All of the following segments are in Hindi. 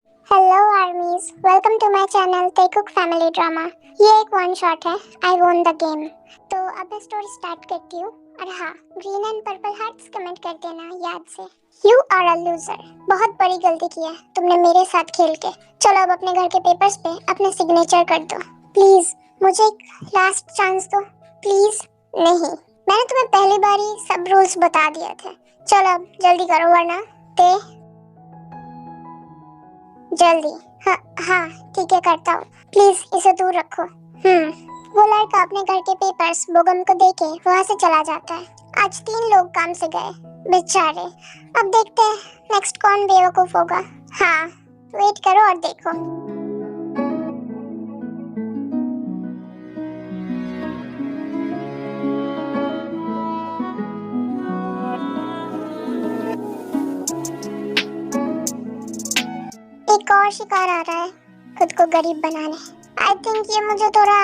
Hello armies, welcome to my channel Taekook family drama. ये एक वन शॉट है, आई वोन द गेम। तो अब मैं स्टोरी स्टार्ट करती हूँ। और हाँ, green and purple hearts comment कर देना याद से। You are a loser. बहुत बड़ी गलती की है तुमने मेरे साथ खेल के। चलो अब अपने घर के पेपर्स पे अपने सिग्नेचर कर दो प्लीज। मुझे एक लास्ट चांस दो प्लीज। नहीं, मैंने तुम्हें पहली बार ही सब रूल्स बता दिए थे। चलो अब जल्दी करो वरना ते जल्दी। हाँ हाँ ठीक है, करता हूँ। प्लीज इसे दूर रखो। वो लड़का अपने घर के पेपर्स बोगम को देके वहाँ से चला जाता है। आज 3 लोग काम से गए बेचारे। अब देखते हैं नेक्स्ट कौन बेवकूफ होगा। हाँ, वेट करो और देखो। एक और शिकार आ रहा है खुद को गरीब बनाने। आई थिंक ये मुझे थोड़ा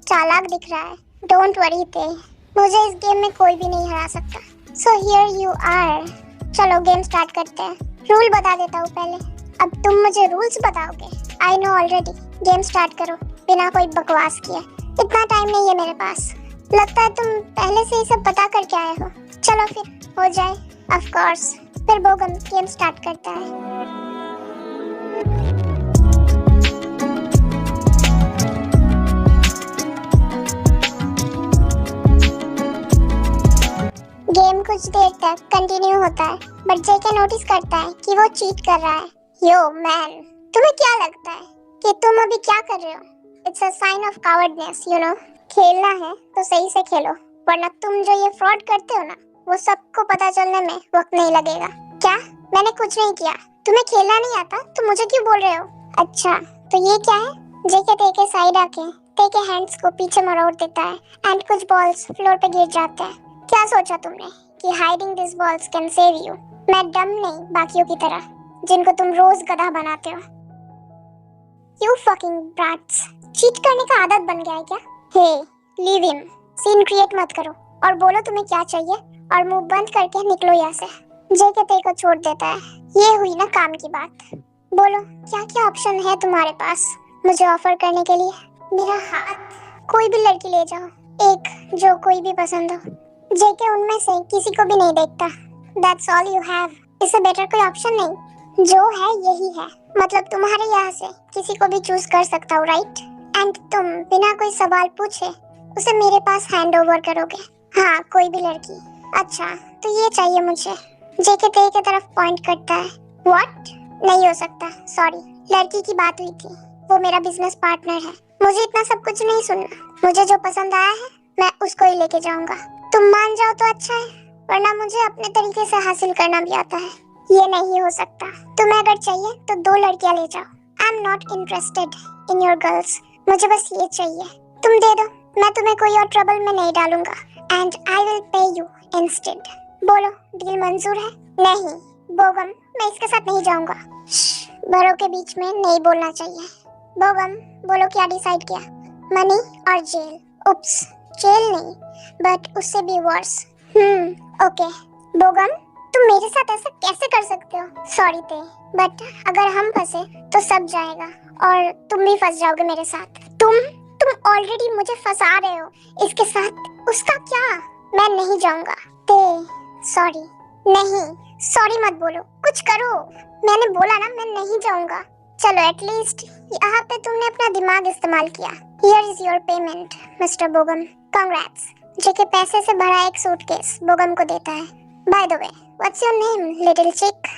चालाक दिख रहा है। डोंट वरी ते, मुझे इस गेम में कोई भी नहीं हरा सकता। So here you are. चलो गेम स्टार्ट करते हैं। रूल बता देता हूँ पहले, अब तुम मुझे रूल्स बताओगे। I know already. Game start करो बिना कोई बकवास किए। इतना टाइम नहीं है मेरे पास। लगता है तुम पहले से ही सब पता करके आए हो। चलो फिर हो जाए। Of course. फिर बोगम गेम स्टार्ट करता है। गेम कुछ देर तक कंटिन्यू होता है, बट जेके नोटिस करता है कि वो चीट कर रहा है। यो मैन, तुम्हें क्या लगता है कि तुम अभी क्या कर रहे हो? It's a sign of cowardness, you know. खेलना है तो सही से खेलो, वरना तुम जो ये फ्रॉड करते हो ना, वो सबको पता चलने में वक्त नहीं लगेगा। क्या? मैंने कुछ नहीं किया। तुम्हें खेलना नहीं आता तो मुझे क्यों बोल रहे हो? अच्छा, तो ये क्या है? जेके टेके साइड आके टेके हैंड्स को पीछे मरोड़ देता है एंड कुछ बॉल्स फ्लोर पे गिर जाते हैं। क्या सोचा तुमने कि hiding this balls can save you? मैं डम नहीं बाकियों की तरह, जिनको तुम रोज गधा बनाते हो। You fucking brats. चीट करने का आदत बन गया है क्या? हे, लीव हिम। सीन क्रिएट मत करो और बोलो तुम्हें क्या चाहिए और मुंह बंद करके निकलो यहाँ से। जेके ते को छोड़ देता है। ये हुई ना काम की बात। बोलो क्या क्या ऑप्शन है तुम्हारे पास मुझे ऑफर करने के लिए? मेरा हाथ। कोई भी लड़की ले जाओ, एक जो कोई भी पसंद हो। जेके उनमें से किसी को भी नहीं देखता। That's all you have। इससे बेटर कोई ऑप्शन नहीं। जो है यही है। मतलब तुम्हारे यहाँ से किसी को भी चूज कर सकता हूँ, राइट? एंड तुम बिना कोई सवाल पूछे उसे मेरे पास हैंड ओवर करोगे। हाँ, कोई भी लड़की। अच्छा, तो ये चाहिए मुझे। जेके ते की तरफ पॉइंट करता है। What? नहीं हो सकता, सॉरी। लड़की की बात हुई थी, वो मेरा बिजनेस पार्टनर है। मुझे इतना सब कुछ नहीं सुनना। मुझे जो पसंद आया है मैं उसको ही लेके जाऊंगा। तुम मान जाओ तो अच्छा है, वरना मुझे अपने तरीके से हासिल करना भी आता है। ये नहीं हो सकता। तुम्हें अगर चाहिए तो 2 लड़कियां ले जाओ। I am not interested in your girls. मुझे बस ये चाहिए। तुम दे दो, मैं तुम्हें कोई और ट्रबल में नहीं डालूंगा। And I will pay you instead. बोलो डील मंजूर है? नहीं बोगम, मैं इसके साथ नहीं जाऊंगा। बड़ों के बीच में नहीं बोलना चाहिए। बोगम बोलो क्या डिसाइड किया? मनी और जेल? उप्स, जेल नहीं, बट उससे भी वर्स। ओके। बोगम, तुम मेरे साथ ऐसा कैसे कर सकते हो? सॉरी ते, बट अगर हम फंसे तो सब जाएगा और तुम भी फंस जाओगे मेरे साथ। तुम ऑलरेडी मुझे फंसा रहे हो इसके साथ। उसका क्या? मैं नहीं जाऊंगा। ते, सॉरी। नहीं, सॉरी मत बोलो, कुछ करो। मैंने बोला ना मैं नहीं जाऊंगा। चलो एटलीस्ट यहाँ पे तुमने अपना दिमाग इस्तेमाल किया। Here is your payment, mister Bogum. Congrats। JK पैसे से भरा एक सूटकेस बोगम को देता है। By the way, what's your name, little chick?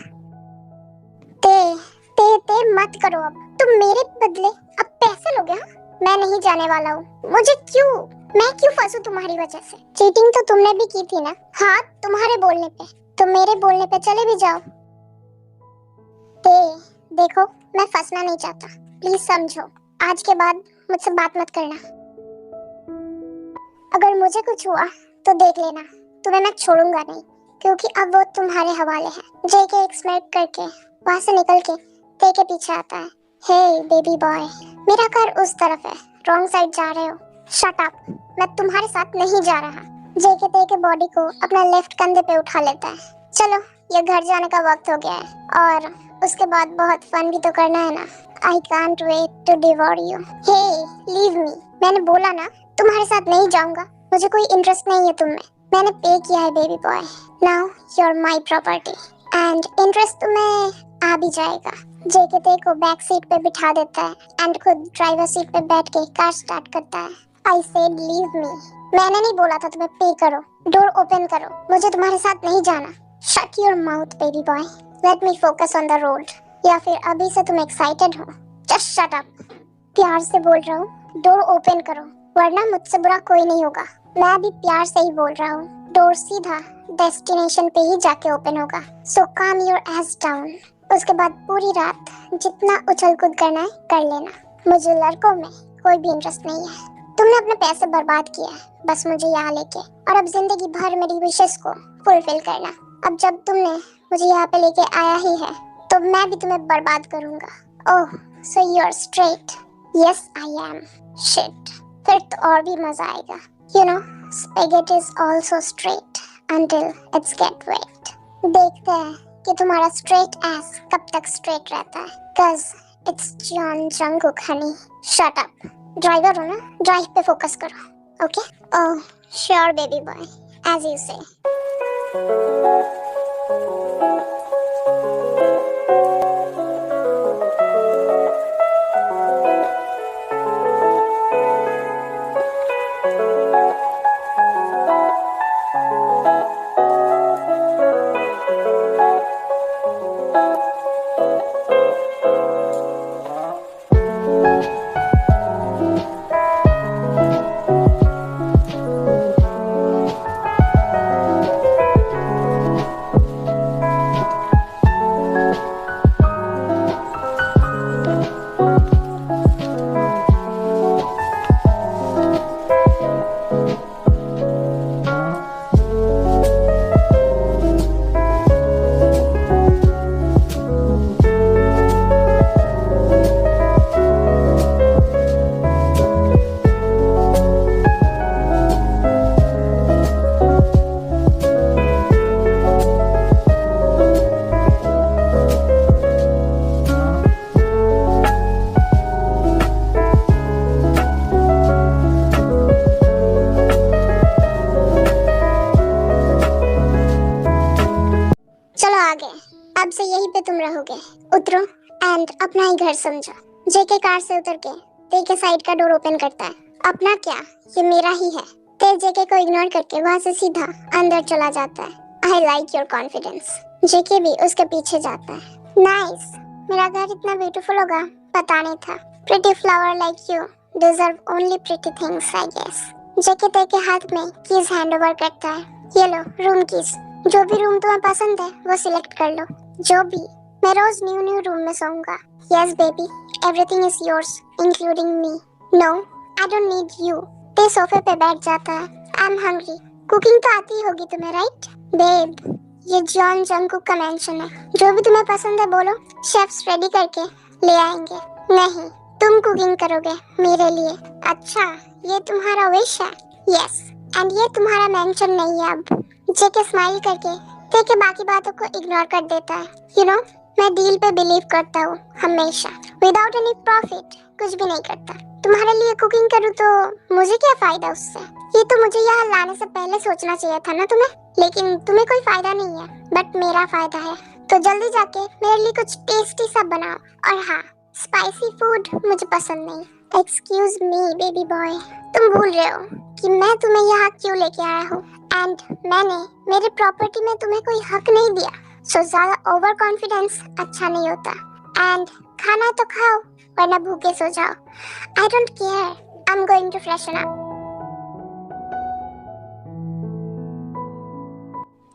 ते मत करो अब। तुम मेरे बदले अब पैसे लोगे? हाँ, मैं नहीं जाने वाला हूँ। मुझे क्यों? मैं क्यों फंसू तुम्हारी वजह से? चीटिंग तो तुमने भी की थी ना? हाँ, तुम्हारे बोलने पे। तो मेरे बोलने पे चले भी जाओ। देखो, मैं फंसना नहीं चाहता, प्लीज समझो। आज के बाद मुझसे बात मत करना। अगर मुझे कुछ हुआ तो देख लेना, तुम्हें मैं छोड़ूंगा नहीं, क्योंकि अब वो तुम्हारे हवाले है। जेके एक स्माइल करके वहाँ से निकल के ते के पीछे आता है। हे बेबी बॉय, मेरा घर उस तरफ है, रॉन्ग साइड जा रहे हो। शट अप, मैं तुम्हारे साथ नहीं जा रहा। जेके ते के बॉडी को अपना लेफ्ट कंधे पे उठा लेता है। चलो, ये घर जाने का वक्त हो गया है और उसके बाद बहुत फन भी तो करना है ना। I can't wait to divorce you. Hey leave me. मैंने बोला ना तुम्हारे साथ नहीं जाऊंगा, मुझे कोई इंटरेस्ट नहीं है तुम में। मैंने पे किया है baby boy, now you are my property and interest तुम्हें आ भी जाएगा। जेके ते को बैक सीट पे बिठा देता है एंड खुद ड्राइवर सीट पे बैठ के कार स्टार्ट करता है। I said leave me. मैंने नहीं बोला था तुम्हें पे करो, डोर ओपन करो, मुझे तुम्हारे साथ नहीं जाना। Shut your mouth baby boy, let me focus on the road. या फिर अभी से तुम एक्साइटेड हो? Just shut up. प्यार से बोल रहा हूँ, डोर ओपन करो वरना मुझसे बुरा कोई नहीं होगा। मैं भी प्यार से ही बोल रहा हूँ, डोर सीधा डेस्टिनेशन पे ही जाके ओपन होगा। सो काम योर एस डाउन। उसके बाद पूरी रात जितना उछल कूद करना है कर लेना। मुझे लड़कों में कोई भी इंटरेस्ट नहीं है। तुमने अपने पैसे बर्बाद किया है बस मुझे यहाँ लेके, और अब जिंदगी भर मेरी विशेष को फुलफिल करना। अब जब तुमने मुझे यहाँ पे लेके आया ही है तो मैं भी तुम्हें बर्बाद करूंगा। Oh so you are straight. Yes I am. Shit, फिर तो और भी मजा आएगा। You know spaghetti is also straight until it's get wet। देखते हैं कि तुम्हारा स्ट्रेट एस कब तक स्ट्रेट रहता है। Cause it's John Jungkook honey। Shut up। Driver हो ना, ड्राइव पे फोकस करो। Okay? Oh sure baby boy, as you say. अब से यहीं पे तुम रहोगे। उतरो एंड अपना ही घर समझो। जेके कार से उतर के ते के साइड का डोर ओपन करता है। अपना क्या, ये मेरा ही है। ते जेके को इग्नोर करके वहाँ से सीधा अंदर चला जाता है। I like your confidence. JK भी उसके पीछे जाता है। नाइस, मेरा घर इतना ब्यूटीफुल होगा पता नहीं था। Pretty flower like you deserve only pretty things I guess. JK Tae के हाथ में कीज हैंड ओवर करता है। ये लो रूम कीज, जो भी रूम तुम्हें पसंद है वो सिलेक्ट कर लो। जो भी, मैं रोज न्यू रूम में सोऊंगा। Yes baby, everything is yours including me. No I don't need you. Tae सोफे पे बैठ जाता है। I am hungry. कुकिंग तो आती होगी तुम्हें राइट? बेब, ये जॉन जंगकुक का मेंशन है। जो भी तुम्हें पसंद है बोलो, शेफ्स रेडी करके ले आएंगे। नहीं, तुम कुकिंग करोगे मेरे लिए। अच्छा, ये तुम्हारा विश है? यस, एंड ये तुम्हारा मेंशन नहीं है अब। जेके स्माइल करके ते के बाकी बातों को इग्नोर कर देता है। यू नो, मैं डील पे बिलीव करता हूँ हमेशा। विदाउट एनी प्रॉफिट कुछ भी नहीं करता। तुम्हारे लिए कुकिंग करूँ तो मुझे क्या फायदा उससे? ये तो मुझे यहाँ लाने से पहले सोचना चाहिए था ना तुम्हें। लेकिन तुम्हें कोई फायदा नहीं है, बट मेरा फायदा है। तो जल्दी जाके मेरे लिए कुछ टेस्टी सा बनाओ। और हाँ, स्पाइसी फूड मुझे पसंद नहीं। एक्सक्यूज मी बेबी बॉय, तुम भूल रहे हो कि मैं तुम्हें यहाँ क्यों लेके आया हूँ? एंड मैंने मेरे प्रॉपर्टी में तुम्हें कोई हक नहीं दिया। सो ज्यादा ओवर कॉन्फिडेंस अच्छा नहीं होता। एंड खाना तो खाओ वरना भूखे सो जाओ। I don't care, I am going to freshen up.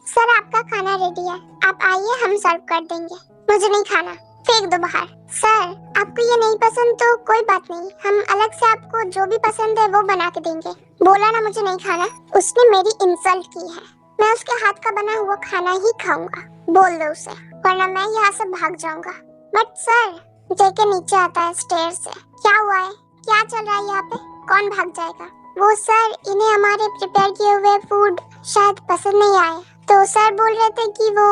Sir आपका खाना रेडी है, आप आइए हम सर्व कर देंगे। मुझे नहीं खाना, फेंक दो बाहर। सर आपको ये नहीं पसंद तो कोई बात नहीं, हम अलग से आपको जो भी पसंद है वो बना के देंगे। बोला ना मुझे नहीं खाना। उसने मेरी इंसल्ट की है, मैं उसके हाथ का बना हुआ खाना ही खाऊंगा। बोल दो उसे, वरना मैं यहाँ से भाग जाऊंगा। बट सर, जेके नीचे आता है स्टेयर से। क्या हुआ है, क्या चल रहा है यहाँ पे? कौन भाग जाएगा? वो सर, इन्हें हमारे प्रिपेयर किए हुए फूड शायद पसंद नहीं आए, तो सर बोल रहे थे कि वो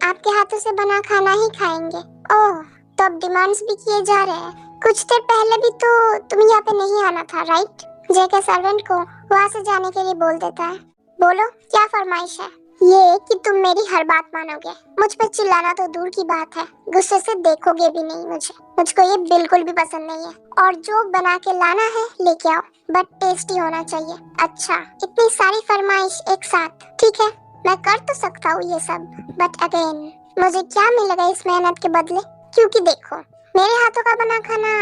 आपके हाथों से बना खाना ही खाएंगे। ओह, तो अब डिमांड्स भी किए जा रहे हैं। कुछ देर पहले भी तो तुम यहाँ पे नहीं आना था, राइट? जेके सर्वेंट को वहाँ से जाने के लिए बोल देता है। बोलो, क्या फरमाइश है? ये कि तुम मेरी हर बात मानोगे। मुझ पे चिल्लाना तो दूर की बात है, गुस्से से देखोगे भी नहीं मुझे। मुझको ये बिल्कुल भी पसंद नहीं है। और जो बना के लाना है लेके आओ, बट टेस्टी होना चाहिए। अच्छा, इतनी सारी फरमाइश एक साथ, ठीक है, मैं कर तो सकता हूँ ये सब, बट अगेन मुझे क्या मिलेगा इस मेहनत के बदले? क्योंकि देखो, मेरे हाथों का बना खाना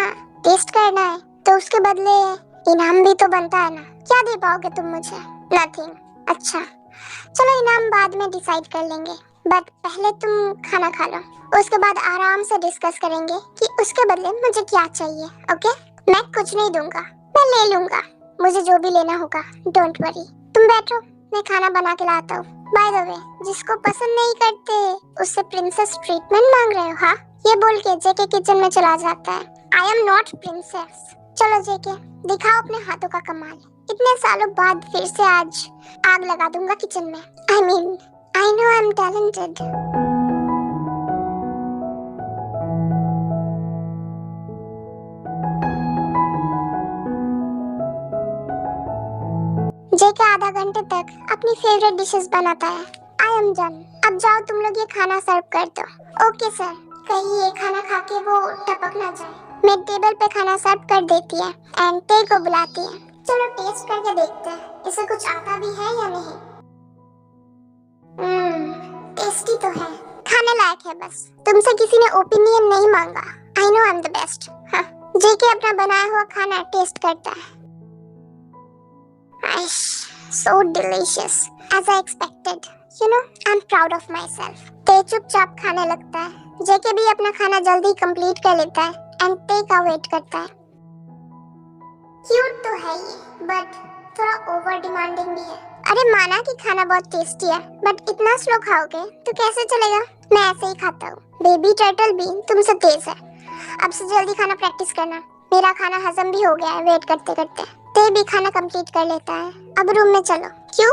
टेस्ट करना है तो उसके बदले इनाम भी तो बनता है ना। क्या दे पाओगे तुम मुझे? नथिंग। अच्छा, चलो इनाम बाद में डिसाइड कर लेंगे, बट पहले तुम खाना खा लो, उसके बाद आराम से डिस्कस करेंगे कि उसके बदले मुझे क्या चाहिए। ओके? मैं कुछ नहीं दूंगा, मैं ले लूंगा मुझे जो भी लेना होगा। डोंट वरी, तुम बैठो, मैं खाना बना के लाता हूँ। बाय द वे, जिसको पसंद नहीं करते उससे प्रिंसेस ट्रीटमेंट मांग रहे हो? हाँ, ये बोल के जेके किचन में चला जाता है। I am not princess. चलो जेके, दिखाओ अपने हाथों का कमाल। इतने सालों बाद फिर से आज आग लगा दूंगा किचन में। I mean, I know I am talented. JK आधा घंटे तक अपनी फेवरेट डिशेस बनाता है। I am done. अब जाओ तुम लोग ये खाना सर्व कर दो। Okay sir. कहीं ये खाना खा के वो टपक ना जाए। मैं टेबल पे खाना सर्व कर देती है एंड ते को बुलाती है। चलो टेस्ट करके देखते हैं इसे कुछ आता भी है या नहीं। टेस्टी तो है, खाने लायक है, बस तुमसे किसी ने ओपिनियन नहीं मांगा। आई know I am the best. हाँ, जेके अपना बनाया हुआ खाना टेस्ट करता है। So delicious, as I expected. You know, I'm proud of myself. ते चुपचाप खाने लगता है। जेके भी अपना खाना जल्दी कंप्लीट कर लेता है एंड ते का वेट करता है। क्यूट तो है ये, बट थोड़ा ओवर डिमांडिंग भी है। अरे माना कि खाना बहुत टेस्टी है, बट इतना स्लो खाओगे तो कैसे चलेगा? मैं ऐसे ही खाता हूँ। बेबी टर्टल भी तुमसे तेज है। अब से जल्दी खाना प्रैक्टिस करना। मेरा खाना हजम भी हो गया है वेट करते करते। ते भी खाना कंप्लीट कर लेता है। अब रूम में चलो। क्यों?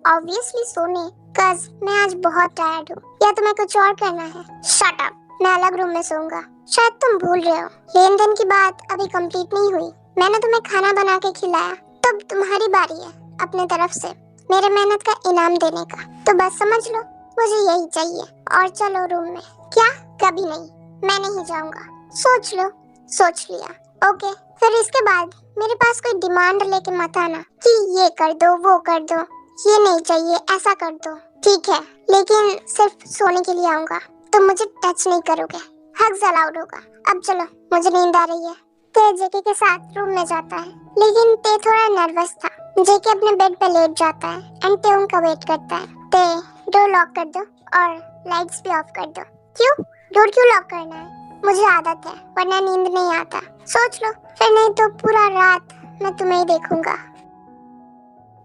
ऑब्वियसली सोने, कज मैं आज बहुत टायर्ड हूँ। या तुम्हें कुछ और करना है? शट अप, मैं अलग रूम में सोऊंगा। शायद तुम भूल रहे हो, लेन देन की बात अभी कंप्लीट नहीं हुई। मैंने तुम्हें खाना बना के खिलाया, तब तुम्हारी बारी है अपने तरफ से मेरे मेहनत का इनाम देने का। तो बस समझ लो, मुझे यही चाहिए। और चलो रूम में। क्या? कभी नहीं, मैं नहीं जाऊंगा। सोच लो। सोच लिया। ओके, फिर इसके बाद मेरे पास कोई डिमांड लेके मत आना कि ये कर दो, वो कर दो, ये नहीं चाहिए, ऐसा कर दो। ठीक है, लेकिन सिर्फ सोने के लिए आऊंगा, तो मुझे टच नहीं करोगे। हग्स अलाउड होगा। अब चलो, मुझे नींद आ रही है। ते जेके के साथ रूम में जाता है, लेकिन ते थोड़ा नर्वस था। जेके अपने बेड पे लेट जाता है एंड ते उनका वेट करता है। ते, डोर लॉक कर दो और लाइट्स भी ऑफ कर दो। क्यों? डोर क्यों लॉक करना है? मुझे आदत है, वरना नींद नहीं आता। सोच लो, फिर नहीं तो पूरा रात मैं तुम्हें ही देखूंगा।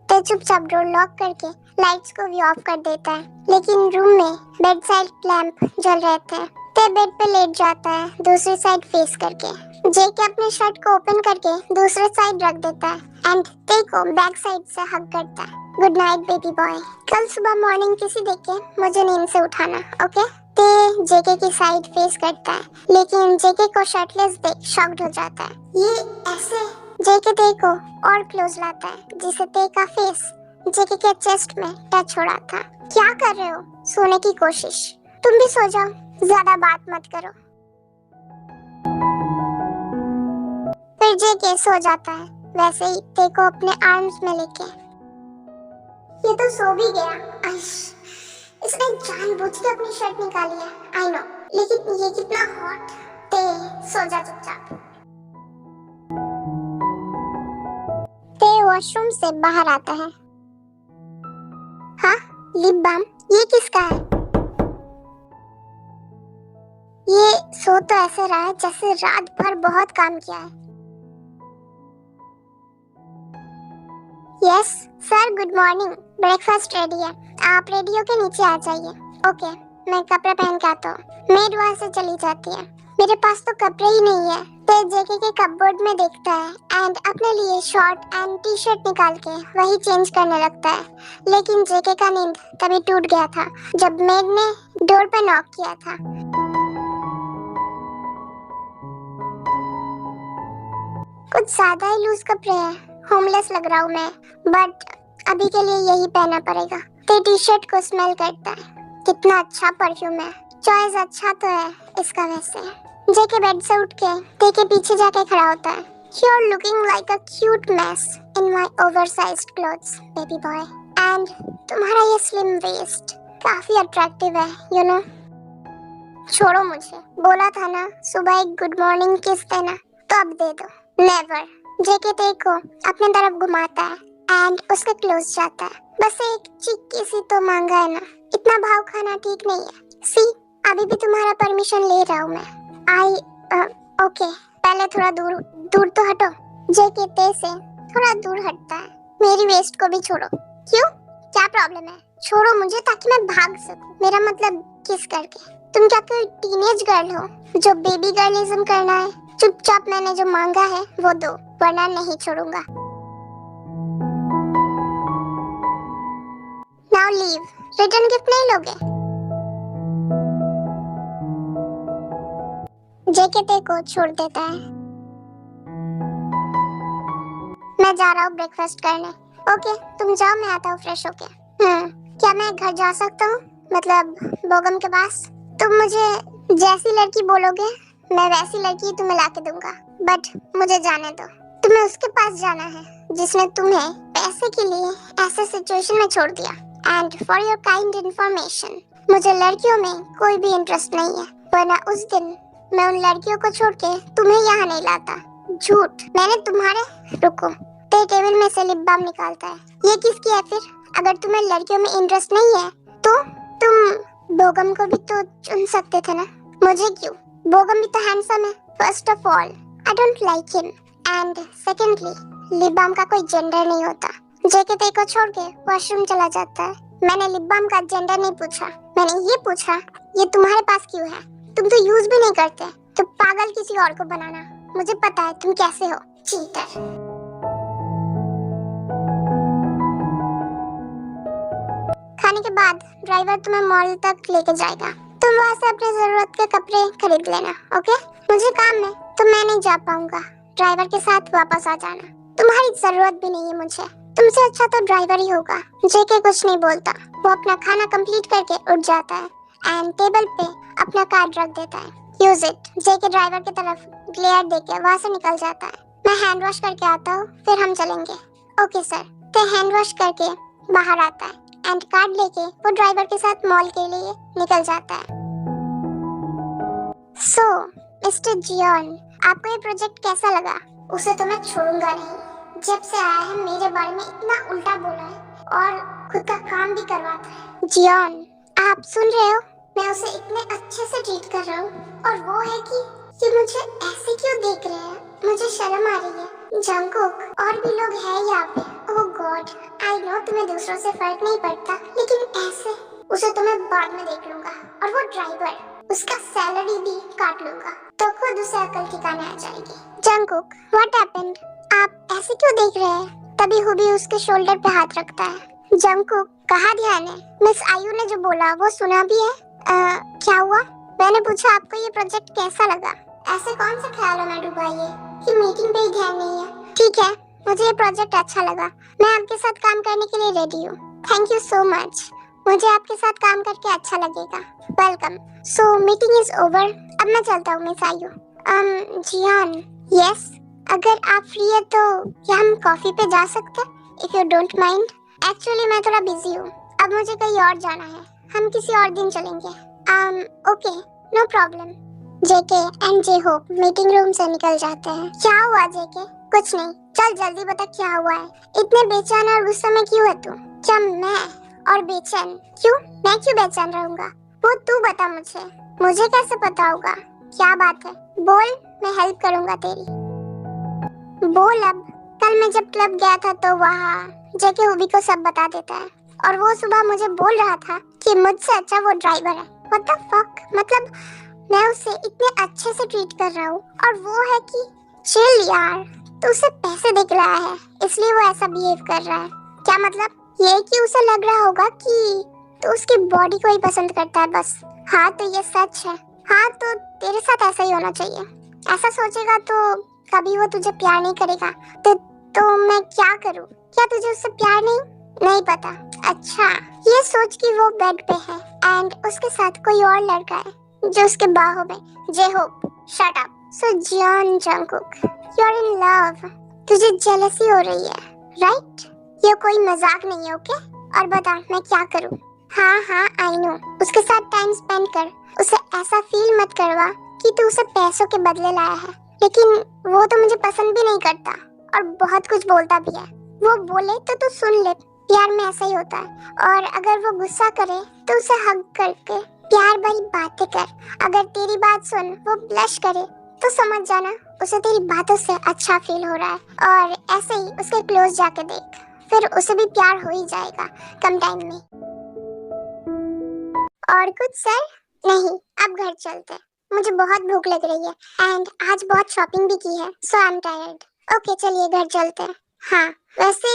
ते चुपचाप डोर लॉक करके लाइट्स को भी ऑफ कर देता है, लेकिन रूम में बेड साइड लैंप जल रहे थे। ते बेड पे लेट जाता है, दूसरी साइड फेस करके। जेके अपने शर्ट को ओपन करके दूसरे साइड रख देता है एंड ते को बैक साइड से हग करता है। Good night baby boy. कल सुबह मॉर्निंग किसी देख के मुझे नींद से उठाना, ओके? ते जेके की साइड फेस करता है, लेकिन जेके को शर्टलेस देख शॉक्ड हो जाता है। ये ऐसे? जेके ते को और क्लोज लाता है, जिससे ते का फेस जेके के चेस्ट में टच हो रहा था। क्या कर रहे हो? सोने की कोशिश। तुम भी सो जाओ, ज्यादा बात मत करो। फिर जेके सो जाता है, वैसे ही ते को अपने आर्म्स में लेके। ये तो सो भी गया। इसने जानबूझ के अपनी शर्ट निकाली है। आई नो, लेकिन ये कितना हॉट। ते सो जा चुपचाप। ते वॉशरूम से बाहर आता है। हाँ, लिप बाम, ये किसका है? ये सो तो ऐसे रहा है जैसे रात भर बहुत काम किया है। Yes sir, good morning. Breakfast ready है, आप रेडियो के नीचे आ जाइए। ओके, मैं कपड़े पहन के आता हूँ। मेड वहाँ से चली जाती है। मेरे पास तो कपड़े ही नहीं है। ते जेके के कपबोर्ड में देखता है एंड अपने लिए शॉर्ट एंड टी शर्ट निकाल के वही चेंज करने लगता है, लेकिन जेके का नींद तभी टूट गया था जब मेड ने डोर पे नॉक किया था। कुछ ज्यादा ही लूज कपड़े हैं, होमलेस लग रहा हूँ मैं, बट अभी के लिए यही पहनना पड़ेगा। ते टी शर्ट को स्मेल करता है, कितना अच्छा परफ्यूम है। चॉइस अच्छा तो है इसका वैसे। जेके बेड से उठ के ते के पीछे जाके खड़ा होता है। You are looking like a cute mess in my oversized clothes, baby boy. And तुम्हारा ये slim waist काफी अट्रैक्टिव है, you know. छोड़ो मुझे, बोला था ना सुबह एक गुड मॉर्निंग किस देना, तो अब दे दो। नेवर। जेके ते को अपने तरफ घुमाता है एंड उसके क्लोज जाता है। बस एक चिक्की सी तो मांगा है ना, इतना भाव खाना ठीक नहीं है। सी, अभी भी तुम्हारा परमिशन ले रहा हूँ मैं। ओके, पहले थोड़ा दूर दूर तो हटो। जेके ते से थोड़ा दूर हटता है। मेरी वेस्ट को भी छोड़ो। क्यों, क्या प्रॉब्लम है? छोड़ो मुझे ताकि मैं भाग सकूं। मेरा मतलब किस करके। तुम क्या कोई टीनेज गर्ल हो जो बेबी गर्लिज्म करना है? चुपचाप मैंने जो मांगा है वो दो, वरना नहीं छोड़ूंगा। Now leave. रिटर्न गिफ्ट नहीं लोगे? जेके ते को छोड़ देता है। मैं जा रहा हूँ ब्रेकफास्ट करने। ओके, तुम जाओ, मैं आता हूँ फ्रेश होके। क्या मैं घर जा सकता हूँ? मतलब बोगम के पास? तुम मुझे जैसी लड़की बोलोगे मैं वैसी लड़की तुम्हें ला के दूंगा, बट मुझे जाने दो। तुम्हें उसके पास जाना है जिसने तुम्हें पैसे के लिए ऐसे सिचुएशन में छोड़ दिया। And for your kind information, मुझे लड़कियों में कोई भी इंटरेस्ट नहीं है, वरना उस दिन मैं उन लड़कियों को छोड़ के तुम्हें यहाँ नहीं लाता। झूठ। मैंने तुम्हारे रुको, ते टेबल में से लिप बाम निकालता है। ये किसकी है फिर? अगर तुम्हें लड़कियों में इंटरेस्ट नहीं है तो तुम बोगम को भी तो चुन सकते थे ना। मुझे क्यों? बोगम भी तो हैंडसम है। First of all I don't like him, and secondly lip balm का कोई जेंडर नहीं होता। जेके ते को छोड़ के वॉशरूम चला जाता है। मैंने लिप बाम का जेंडर नहीं पूछा, मैंने ये पूछा ये तुम्हारे पास क्यों है? तुम तो यूज भी नहीं करते, तो पागल किसी और को बनाना। मुझे पता है तुम कैसे हो, चीटर। खाने के बाद ड्राइवर तुम्हें मॉल तक लेके जाएगा। तुम वहाँ से अपने जरूरत के कपड़े खरीद लेना, ओके? मुझे काम है तो मैं नहीं जा पाऊंगा। ड्राइवर के साथ वापस आ जाना। तुम्हारी जरूरत भी नहीं है मुझे, तुमसे अच्छा तो ड्राइवर ही होगा। जेके कुछ नहीं बोलता, वो अपना खाना कंप्लीट करके उठ जाता है एंड टेबल पे अपना कार्ड रख देता है। Use it. जेके ड्राइवर की तरफ ग्लेयर देके वहाँ से निकल जाता है। मैं हैंड वॉश करके आता हूँ, फिर हम चलेंगे। Okay sir. ते हैंड वॉश करके बाहर आता है एंड कार्ड लेके वो ड्राइवर के साथ मॉल के लिए निकल जाता है। सो मिस्टर जियोन, आपको ये प्रोजेक्ट कैसा लगा? उसे तो मैं छोड़ूंगा नहीं। जब से आया है मेरे बारे में इतना उल्टा बोला है और खुद का काम भी करवाता है। जियोन, आप सुन रहे हो? मैं उसे इतने अच्छे से ट्रीट कर रहा हूँ और वो है कि मुझे ऐसे क्यों देख रहे हैं? मुझे शर्म आ रही है। जंगकुक और भी लोग हैं यहाँ पे। ओह गॉड, आई नो तुम्हें दूसरों से फर्क नहीं पड़ता, लेकिन ऐसे उसे तो मैं बाद में देख लूंगा। और वो ड्राइवर, उसका सैलरी भी काट लूंगा, तो खुद उसे अकल ठिकाने आ जाएगी। Jungkook, what happened? आप ऐसे क्यों देख रहे हैं? तभी हुबी उसके शोल्डर पे हाथ रखता है। जंगकुक, कहाँ ध्यान है? मिस आयु ने जो बोला वो सुना भी है? क्या हुआ? मैंने पूछा आपको ये प्रोजेक्ट कैसा लगा? ऐसे कौन से ख्यालों में डूबा ये कि मीटिंग पे ही ध्यान नहीं है? ठीक है, मुझे ये प्रोजेक्ट अच्छा लगा। मैं आपके साथ काम करने के लिए रेडी हूँ। Thank you so much. मुझे आपके साथ काम करके अच्छा लगेगा। Welcome. So meeting is over. अब मैं चलता हूँ मिस आयु। जियान। यस, अगर आप फ्री है तो क्या हम कॉफी पे जा सकते हैं? If you don't mind. Actually मैं थोड़ा बिजी हूँ, अब मुझे कहीं और जाना है। हम किसी और दिन चलेंगे। Okay, no problem. JK and J Hope meeting room से निकल जाते हैं। क्या हुआ जेके? कुछ नहीं, चल जल्दी बता क्या हुआ है? इतने बेचैन और गुस्से में क्यों है तू? क्या मैं और बेचैन? क्यों? मैं क्यों बेचैन रहूंगा? वो तू बता मुझे। मुझे कैसे पता होगा? क्या बात है? बोल, मैं हेल्प करूंगा तेरी। बोल अब। कल मैं जब क्लब गया था तो वहाँ जेके हुबी को सब बता देता है और वो सुबह मुझे बोल रहा था कि मुझसे अच्छा वो ड्राइवर है। What the fuck? मतलब मैं उसे इतने अच्छे से ट्रीट कर रहा हूँ और वो है कि चिल यार, तो उसे पैसे दिख रहा है इसलिए वो ऐसा बिहेव कर रहा है। क्या मतलब? ये कि उसे लग रहा होगा कि तो उसकी बॉडी को ही पसंद करता है बस। हाँ तो ये सच है। हाँ तो तेरे साथ ऐसा ही होना चाहिए। ऐसा सोचेगा तो कभी वो तुझे प्यार नहीं करेगा तो मैं क्या करूं? क्या तुझे उससे प्यार नहीं पता? अच्छा, ये सोच कि वो बेड पे है एंड उसके साथ कोई और लड़का है जो उसके बाहों में। J-Hope, shut up. So Jeon Jungkook, you are in love. तुझे जेलसी हो रही है, राइट? ये कोई मजाक नहीं है, ओके? और बता मैं क्या करूं? हाँ आई नो। उसके साथ टाइम स्पेंड कर। उसे ऐसा फील मत करवा कि तू उसे पैसों के बदले लाया है। लेकिन वो तो मुझे पसंद भी नहीं करता और बहुत कुछ बोलता भी है। वो बोले तो तू सुन ले। प्यार में ऐसा ही होता है। और अगर वो गुस्सा करे तो उसे हग करके प्यार भरी बातें कर। अगर तेरी बात सुन वो ब्लश करे तो समझ जाना उसे तेरी बातों से अच्छा फील हो रहा है। और ऐसे ही उसके क्लोज जाके देख, फिर उसे भी प्यार हो ही जाएगा कम टाइम में। और कुछ सर? नहीं, अब घर चलते हैं। मुझे बहुत भूख लग रही है एंड आज बहुत शॉपिंग भी की है, सो आई एम टायर्ड। ओके चलिए घर चलते हैं। हाँ, वैसे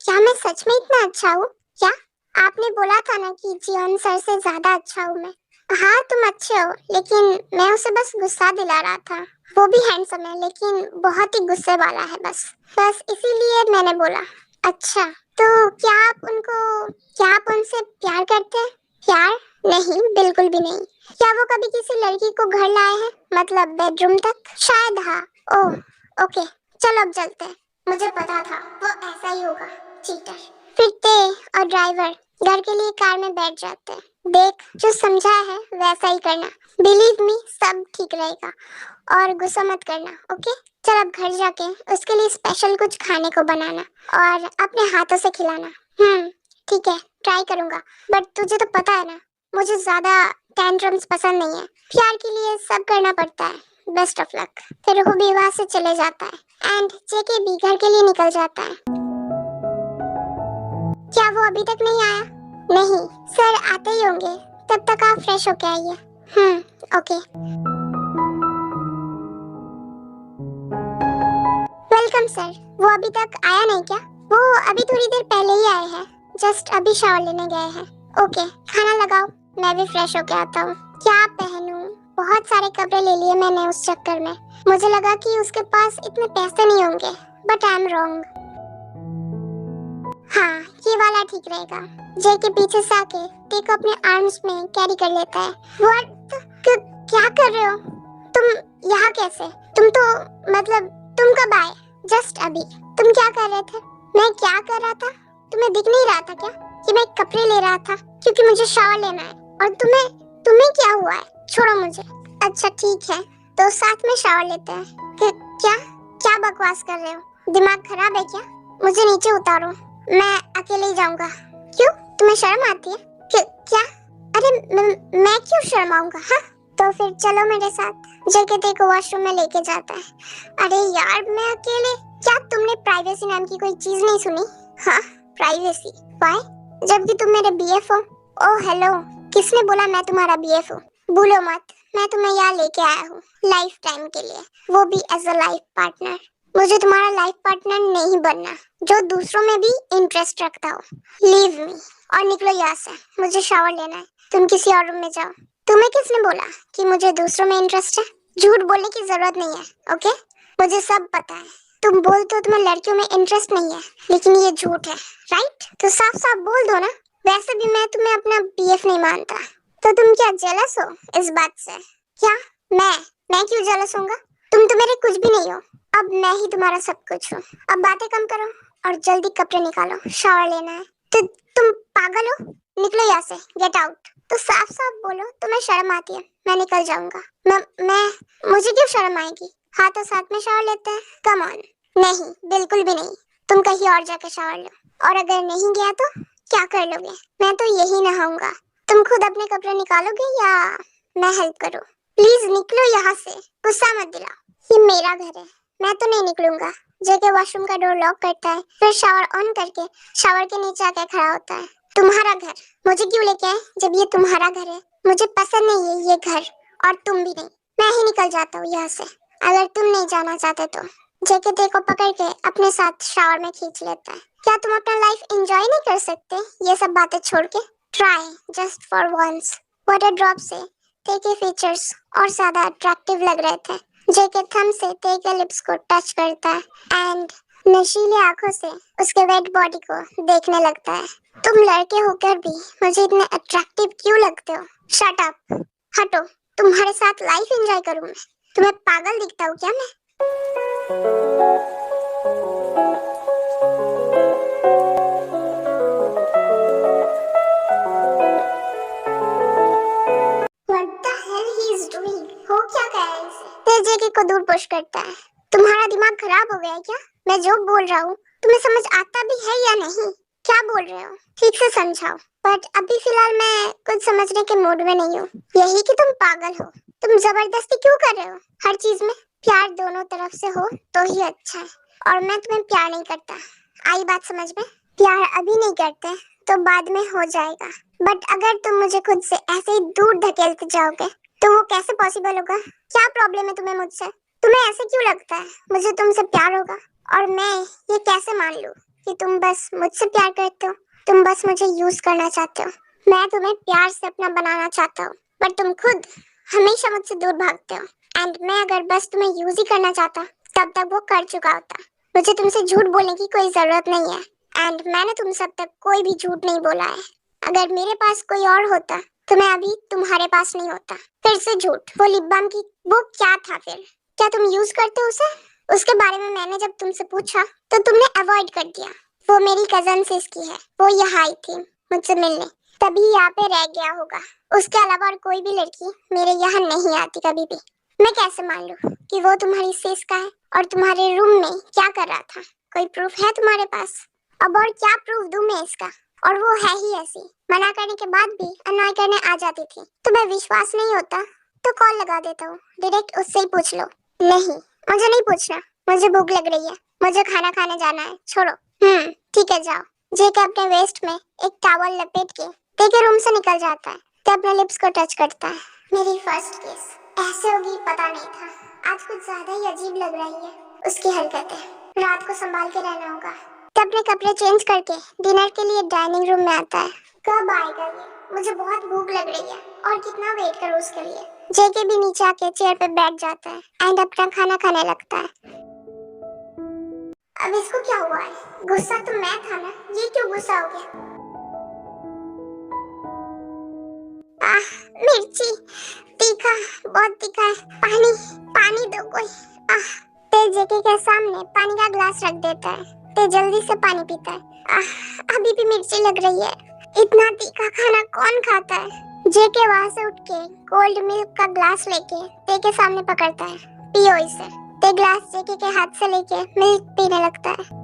क्या मैं सच में इतना अच्छा हूँ? क्या आपने बोला था ना कि जियोन सर से ज्यादा अच्छा हूँ मैं? हाँ तुम अच्छे हो, लेकिन मैं उसे बस गुस्सा दिला रहा था। वो भी हैंडसम है लेकिन बहुत ही गुस्से वाला है, बस इसीलिए मैंने बोला। अच्छा, तो क्या आप उनसे प्यार करते हैं? प्यार? नहीं, बिल्कुल भी नहीं। क्या वो कभी किसी लड़की को घर लाए हैं, मतलब बेडरूम तक? शायद हाँ। ओह ओके, चलो अब चलते हैं। मुझे पता था वो ऐसा ही होगा, चीटर। फिर ते और ड्राइवर घर के लिए कार में बैठ जाते हैं। देख, जो समझा है वैसा ही करना। बिलीव मी, सब ठीक रहेगा। और गुस्सा मत करना, ओके? चल अब घर जाके उसके लिए स्पेशल कुछ खाने को बनाना और अपने हाथों से खिलाना। ठीक है, ट्राई करूंगा। बट तुझे तो पता है ना, मुझे ज्यादा टेंट्रम्स पसंद नहीं है। प्यार के लिए सब करना पड़ता है। Best of luck. फिर वो भी वहां से चले जाता है एंड जेके भी घर के लिए निकल जाता है। क्या वो अभी तक नहीं आया? नहीं, सर आते ही होंगे। तब तक आप फ्रेश होके आइए। ओके। Welcome sir. वो अभी तक आया नहीं क्या? वो अभी थोड़ी देर पहले ही आए हैं। जस्ट अभी शावर लेने गए हैं। ओके, खाना लगाओ, मैं भी फ्रेश होके आता हूँ। क्या पहनूं? बहुत सारे कपड़े ले लिए मैंने उस चक्कर में। मुझे लगा कि उसके पास इतने पैसे नहीं होंगे, बट आई एम रॉन्ग। हाँ, ये वाला ठीक रहेगा। जे के पीछे से आके टेक अपने आर्म्स में कैरी कर लेता है। व्हाट? क्या कर रहे हो तुम यहाँ कैसे? तुम तो मतलब तुम कब आए? जस्ट अभी। तुम क्या कर रहे थे? मैं क्या कर रहा था? तुम्हें दिख नहीं रहा था क्या कि मैं कपड़े ले रहा था? क्योंकि मुझे शावर लेना है। और तुम्हें क्या हुआ है? छोड़ो मुझे। अच्छा ठीक है, तो साथ में शावर लेते हैं। क्या क्या बकवास कर रहे हो? दिमाग खराब है क्या? मुझे नीचे उतारो, मैं अकेले ही जाऊंगा। क्यों, तुम्हें शर्म आती है? क्या? अरे मैं क्यों शर्माऊंगा? हाँ, तो फिर चलो मेरे साथ। जगह देखो वॉशरूम में लेके जाता है। अरे यार मैं अकेले? क्या तुमने प्राइवेसी नाम की कोई चीज नहीं सुनी? हाँ, प्राइवेसी? व्हाई? जबकि तुम मेरे बीएफ हो। ओह हेलो, किसने बोला मैं तुम्हारा बीएफ हूँ? भूलो मत, मैं तुम्हें यहाँ लेके आया हूँ लाइफ टाइम के लिए, वो भी एज अ लाइफ पार्टनर। मुझे तुम्हारा लाइफ पार्टनर नहीं बनना जो दूसरों में भी इंटरेस्ट रखता हो। लीव मी और निकलो यहाँ से, मुझे शावर लेना है। तुम किसी और रूम में जाओ। तुम्हें किसने बोला कि मुझे दूसरों में इंटरेस्ट है? झूठ बोलने की जरूरत नहीं है, ओके? मुझे सब पता है। तुम बोलते हो तुम्हें लड़कियों में इंटरेस्ट नहीं है, लेकिन ये झूठ है, राइट? तो साफ साफ बोल दो ना। वैसे भी मैं तुम्हें अपना बीएफ नहीं मानता, तो तुम क्या जेलस हो इस बात से? क्या? मैं क्यों जेलस होऊंगा? तुम तो मेरे कुछ भी नहीं हो। अब मैं ही तुम्हारा सब कुछ हूँ। अब बातें कम करो और जल्दी कपड़े निकालो, शावर लेना है। तो तुम पागल हो? निकलो यहाँ से, गेट आउट। तो साफ साफ बोलो, तुम्हें शर्म आती है? मैं निकल जाऊंगा। मैं मुझे क्यों शर्म आएगी? हाँ तो साथ में शावर लेते हैं, कम ऑन। नहीं, बिल्कुल भी नहीं। तुम कहीं और जाकर शावर लो, और अगर नहीं गया तो क्या कर लोगे? मैं तो यही नहाऊंगा। तुम खुद अपने कपड़े निकालोगे या मैं हेल्प करूँ? प्लीज निकलो यहाँ से, गुस्सा मत दिलाओ। ये मेरा घर है, मैं तो नहीं निकलूंगा। जेके वॉशरूम का डोर लॉक करता है, फिर शावर ऑन करके शावर के नीचे आकर खड़ा होता है। तुम्हारा घर मुझे क्यों लेके आए जब ये तुम्हारा घर है? मुझे पसंद नहीं है ये घर, और तुम भी नहीं। मैं ही निकल जाता हूँ यहाँ से, अगर तुम नहीं जाना चाहते तो। जेके ते को पकड़ के अपने साथ शावर में खींच लेता है। क्या तुम अपना लाइफ एंजॉय नहीं कर सकते ये सब बातें छोड़ के? Try just for once. Water drop से ते के फीचर्स और ज्यादा अट्रैक्टिव लग रहे थे। जेके थंब से ते के लिप्स को टच करता है एंड नशीली आंखों से उसके वेट बॉडी को देखने लगता है। तुम लड़के होकर भी मुझे इतने अट्रैक्टिव क्यों लगते हो? शट अप, हटो। तुम्हारे साथ लाइफ एंजॉय करूं मैं? तुम्हें पागल दिखता हूँ क्या मैं? What the hell he is doing? हो क्या गया है इसे? फिर जेके को दूर पुश करता है। तुम्हारा दिमाग खराब हो गया है क्या? मैं जो बोल रहा हूँ तुम्हें समझ आता भी है या नहीं? क्या बोल रहे हो? ठीक से समझाओ। बट अभी फिलहाल मैं कुछ समझने के मूड में नहीं हूँ। यही कि तुम पागल हो। तुम जबरदस्ती क्यों कर रहे हो हर चीज में? प्यार दोनों तरफ से हो तो ही अच्छा है, और मैं तुम्हें प्यार नहीं करता। आई बात समझ में? प्यार अभी नहीं करते तो बाद में हो जाएगा, बट अगर तुम मुझे खुद से ऐसे ही दूर धकेलते जाओगे तो वो कैसे पॉसिबल होगा? क्या प्रॉब्लम है तुम्हें मुझसे? तुम्हें ऐसे क्यों लगता है मुझे तुमसे प्यार होगा? और मैं ये कैसे मान लूं कि तुम बस मुझसे प्यार करते हो? तुम बस मुझे यूज करना चाहते हो। मैं तुम्हें प्यार से अपना बनाना चाहता हूँ, बट तुम खुद हमेशा मुझसे दूर भागते हो। एंड मैं अगर बस तुम्हें यूज ही करना चाहता तब तक वो कर चुका होता। मुझे तुमसे झूठ बोलने की कोई जरूरत नहीं है, एंड मैंने तुम सब तक कोई भी झूठ नहीं बोला है। अगर मेरे पास कोई और होता तो मैं अभी तुम्हारे पास नहीं होता। फिर से झूठ। वो लिप बाम की वो क्या था फिर? क्या तुम यूज करते हो उसे? उसके बारे में मैंने जब तुमसे पूछा तो तुमने अवॉइड कर दिया। वो मेरी कजन सिस की है, वो यहाँ आई थी मुझसे मिलने, तभी यहाँ पे रह गया होगा। उसके अलावा और कोई भी लड़की मेरे यहाँ नहीं आती कभी भी। मैं कैसे मान लूं कि वो तुम्हारी सिस का है और तुम्हारे रूम में क्या कर रहा था? कोई प्रूफ है तुम्हारे पास? अब और क्या प्रूफ दूं मैं इसका? और वो है ही ऐसी, मना करने के बाद भी अनॉय करने आ जाती थी। तुम्हें विश्वास नहीं होता तो कॉल लगा देता हूँ, डायरेक्ट उससे ही पूछ लो। नहीं, मुझे नहीं पूछना। मुझे भूख लग रही है, मुझे खाना खाने जाना है। छोड़ो। ठीक है, जाओ। जेके अपने वेस्ट में एक टॉवल लपेट के ते के रूम से निकल जाता है। ते अपने लिप्स को टच करता है। मेरी फर्स्ट किस ऐसे होगी पता नहीं था। आज कुछ ज्यादा ही अजीब लग रही है उसकी हरकतें। रात को संभाल के रहना होगा। ते अपने कपड़े चेंज करके डिनर के लिए डाइनिंग रूम में आता है। कब आएगा ये? मुझे बहुत भूख लग रही है और कितना वेट करूं उसके लिए। जेके भी नीचे आके चेयर पे बैठ जाता है एंड अपना खाना खाने लगता है। अब इसको क्या हुआ है? गुस्सा तो मैं था ना, ये क्यों गुस्सा हो गया? आह, मिर्ची तीखा, बहुत तीखा है। पानी पानी दो कोई। आह। ते जेके के सामने पानी का ग्लास रख देता है। ते जल्दी से पानी पीता है। आह, अभी भी मिर्ची लग रही है। इतना तीखा खाना कौन खाता है? जेके वहां से उठ के कोल्ड मिल्क का ग्लास लेके ते के सामने पकड़ता है। पियो इसे। ते ग्लास जेके के हाथ से लेके मिल्क पीने लगता है।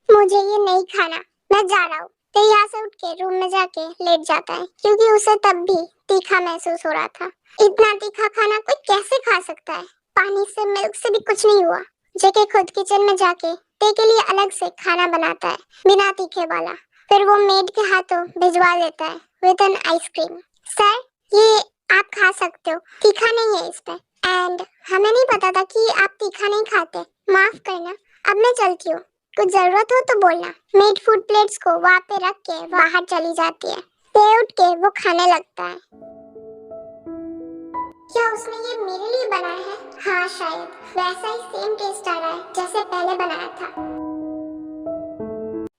मुझे ये नहीं खाना, मैं जा रहा हूँ। ते यहाँ से उठ के रूम में जाके लेट जाता है, क्योंकि उसे तब भी तीखा महसूस हो रहा था। इतना तीखा खाना कोई कैसे खा सकता है? पानी से मिल्क से भी कुछ नहीं हुआ। जेके खुद किचन में जाके ते के लिए अलग से खाना बनाता है, बिना तीखे वाला। फिर वो मेड के हाथों भिजवा देता है विद एन आइसक्रीम। सर, ये आप खा सकते हो, तीखा नहीं है इस पे। एंड हमें नहीं पता था कि आप तीखा नहीं खाते, माफ करना। अब मैं चलती हूँ, कुछ जरूरत हो तो बोलना। मेड फूड प्लेट्स को वहाँ पे रख के बाहर चली जाती है। ते उठ के वो खाने लगता है। क्या उसने ये मेरे लिए बनाया है? हाँ शायद, वैसा ही सेम टेस्ट आ रहा है जैसे पहले बनाया था।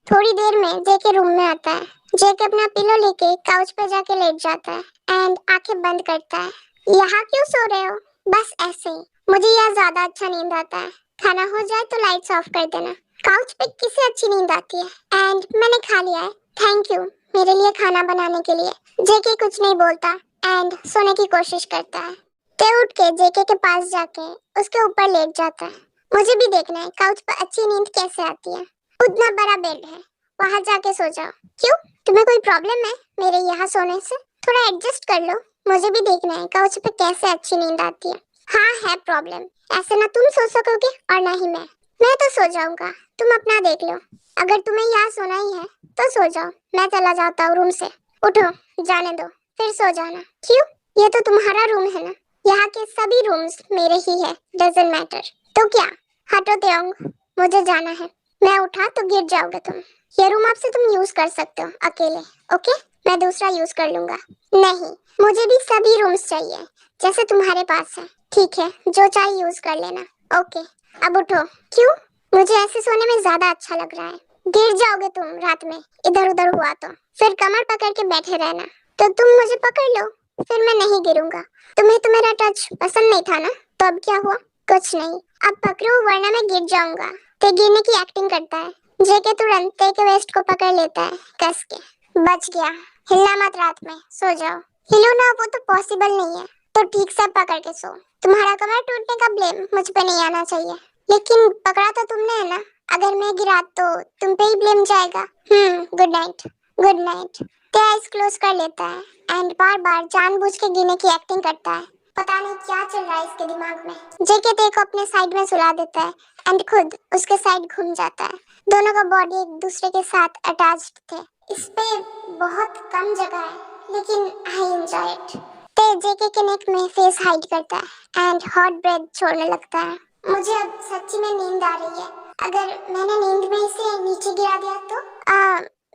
थोड़ी देर में जेके रूम में आता है। जेके अपना पिलो लेके काउच पे जाके लेट जाता है एंड आंखें बंद करता है। यहाँ क्यों सो रहे हो? बस ऐसे ही। मुझे यहाँ ज्यादा अच्छा नींद आता है। खाना हो जाए तो लाइट्स ऑफ कर देना। काउच पे किसे अच्छी नींद आती है? एंड मैंने खा लिया है, थैंक यू मेरे लिए खाना बनाने के लिए। जेके कुछ नहीं बोलता एंड सोने की कोशिश करता है। ते उठ के जेके के पास जाके उसके ऊपर लेट जाता है। मुझे भी देखना है काउच पर अच्छी नींद कैसे आती है। उतना बड़ा बेड है, वहां जाके सो जाओ। क्यों, तुम्हें कोई प्रॉब्लम है मेरे यहाँ सोने से? थोड़ा एडजस्ट कर लो। मुझे भी देखना है काउच पे कैसे अच्छी नींद आती है। हाँ है प्रॉब्लम, ऐसे ना तुम सो सकोगे और ना ही मैं तो सो जाऊंगा, तुम अपना देख लो। अगर तुम्हें यहाँ सोना ही है तो सो जाओ, मैं चला जाता हूँ रूम से। उठो, जाने दो, फिर सो जाना। क्यों, ये तो तुम्हारा रूम है ना, यहाँ के सभी रूम्स मेरे ही है, डजंट मैटर। तो क्या, हटो त्योंग, मुझे जाना है। मैं उठा तो गिर जाओगे तुम। ये रूम आपसे तुम यूज कर सकते हो अकेले, ओके? मैं दूसरा यूज कर लूंगा। नहीं, मुझे भी सभी रूम्स चाहिए जैसे तुम्हारे पास है। ठीक है, जो चाहे यूज कर लेना। ओके, अब उठो। क्यों? मुझे ऐसे सोने में ज्यादा अच्छा लग रहा है। गिर जाओगे तुम रात में इधर उधर हुआ तो। फिर कमर पकड़ के बैठे रहना। तो तुम मुझे पकड़ लो, फिर मैं नहीं गिरूंगा। तुम्हें तो मेरा टच पसंद नहीं था ना, तो अब क्या हुआ? कुछ नहीं, अब पकड़ो वरना मैं गिर जाऊंगा। ते गिरने की एक्टिंग करता है। जेके तुरंत ते के वेस्ट को पकड़ लेता है कस के। बच गया। हिलना मत, रात में सो जाओ। हिलो ना, वो तो पॉसिबल नहीं है। तो ठीक से पकड़ के सो। तुम्हारा कमर टूटने का ब्लेम मुझ पे नहीं आना चाहिए। लेकिन पकड़ा तो तुमने है ना, अगर मैं गिरा तो तुम पे ही ब्लेम जाएगा। Good night. Good night. ते आइज क्लोज कर लेता है एंड बार बार जानबूझ के गिरने की एक्टिंग करता है। पता नहीं क्या चल रहा है इसके दिमाग में। जेके ते को अपने साइड में सुला देता है एंड खुद उसके साइड घूम जाता है। दोनों का बॉडी एक दूसरे के साथ अटैच्ड थे। इस पे बहुत कम जगह है लेकिन आई एंजॉय इट। ते जेके के नेक में फेस हाइड करता है एंड हॉट ब्रेथ छोड़ने लगता है। मुझे अब सच्ची में नींद आ रही है। अगर मैंने नींद में इसे नीचे गिरा दिया तो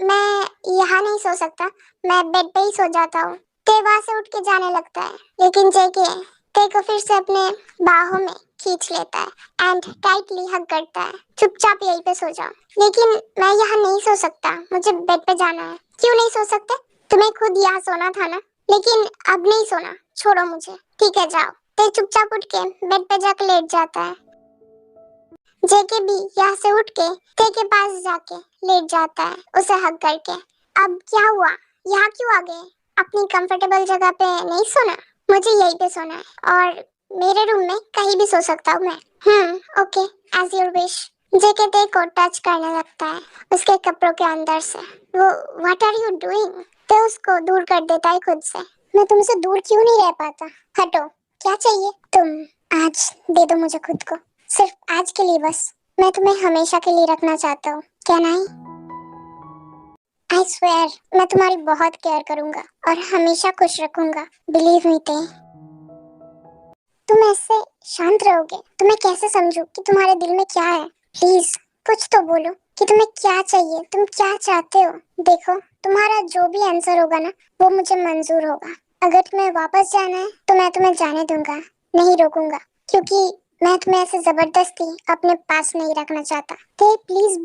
मैं यहाँ नहीं सो सकता। मैं बेड पे ही सो जाता हूँ। ते वहां से उठ के जाने लगता है लेकिन जेके ते को फिर से अपने बाहों में खींच लेता है एंड टाइटली हग करता है। चुपचाप यहीं पे सो जाओ। लेकिन मैं यहाँ नहीं सो सकता, मुझे बेड पे जाना है। क्यों नहीं सो सकते? तुम्हें खुद यहाँ सोना था ना। लेकिन अब नहीं सोना, छोड़ो मुझे। ठीक है, जाओ। ते चुपचाप उठ के बेड पे जाके लेट जाता है। जेके भी यहाँ से उठ के ते के पास जाके लेट जाता है उसे हग करके। अब क्या हुआ? यहाँ क्यों आ गए? अपनी कंफर्टेबल जगह पे नहीं सोना? मुझे यहीं पे सोना है और मेरे रूम में कहीं भी सो सकता हूँ मैं। Okay, as your wish. JK Tae को टच करने लगता है उसके कपड़ों के अंदर से। वो व्हाट आर यू डूइंग? ते उसको दूर कर देता है खुद से। मैं तुमसे दूर क्यों नहीं रह पाता? हटो। क्या चाहिए? तुम आज दे दो मुझे खुद को, सिर्फ आज के लिए बस। मैं तुम्हें हमेशा के लिए रखना चाहता हूँ, क्या नहीं? आई स्वेयर, मैं तुम्हारी बहुत केयर करूंगा और हमेशा खुश रखूंगा। बिलीव मी ते। तुम ऐसे शांत रहोगे तो मैं कैसे समझूं कि तुम्हारे दिल में क्या है? प्लीज कुछ तो बोलो कि तुम्हें क्या चाहिए, तुम क्या चाहते हो। देखो, तुम्हारा जो भी आंसर होगा ना वो मुझे मंजूर होगा। अगर तुम्हें वापस जाना है तो मैं तुम्हें जाने दूंगा, नहीं रोकूंगा। क्योंकि मैं तुम्हें ऐसे जबरदस्ती अपने पास नहीं रखना चाहता। तो प्लीज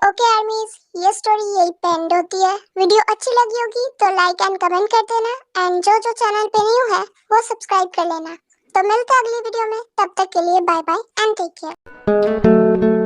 ओके आर्मीज, ये स्टोरी यही पे एंड होती है। वीडियो अच्छी लगी होगी तो लाइक एंड कमेंट कर देना एंड जो जो चैनल पे न्यू है वो सब्सक्राइब कर लेना। तो मिलते हैं अगली वीडियो में, तब तक के लिए bye bye and take care.